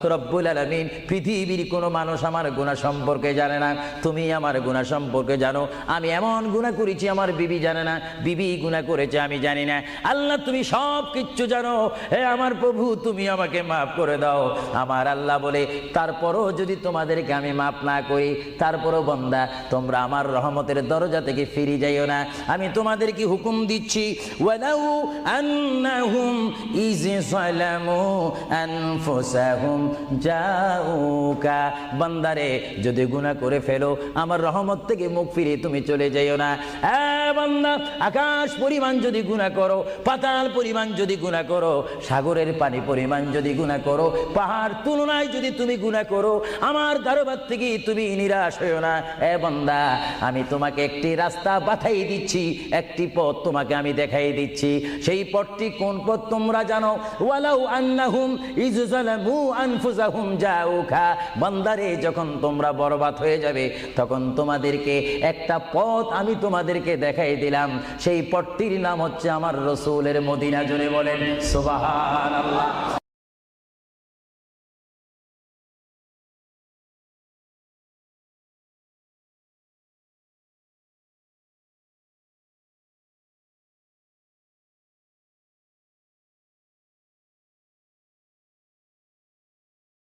রব্বুল আলামিন পৃথিবীর কোনো মানুষ আমার গুনাহ সম্পর্কে জানে না, তুমি আমার গুনাহ সম্পর্কে জানো। আমি এমন গুনাহ করেছি আমার বিবি জানে না, বিবি গুনাহ করেছে আমি জানি না। আল্লাহ তুমি সব কিচ্ছু জানো, হে আমার প্রভু তুমি আমাকে মাফ করে দাও। আমার আল্লাহ বলে তারপরও যদি তোমাদেরকে আমি মাফ না করি, তারপরও বান্দা তোমরা আমার রহমতের দরজা থেকে ফিরে যাইও না। আমি তোমাদেরকে হুকুম দিচ্ছি, ওয়ালাউ আন্নাহুম ইয যালামু আনফুসাহুম জাউকা, বান্দারে যদি গুনাহ করে ফেলো আমার রহমত থেকে মুখ ফিরে তুমি চলে যাইও না। বান্দা আকাশ পরিমাণ যদি গুনাহ করো, পাতাল পরিমাণ যদি গুনাহ করো, সাগরের পানি পরিমাণ যদি গুনাহ করো, পাহাড় তুলনায় যদি তুমি গুনাহ করো, আমার দরবার থেকে তুমি নিরাশ হইও না। বান্দা আমি তোমাকে একটি রাস্তা বাতাই দিচ্ছি, একটি পথ তোমাকে আমি দেখাই দিচ্ছি। সেই পথটি কোন পথ তোমরা জানো? ওয়ালাউ আন্নাহুম ইয যালামু আনফুসাহুম জাউকা, বান্দারে যখন তোমরা বরবাদ হয়ে যাবে তখন তোমাদেরকে একটা পথ আমি তোমাদেরকে দেখাই দিলাম। সেই পথটির নাম হচ্ছে আমার রাসূলের মদিনা। জোরে বলেন সুবহানাল্লাহ।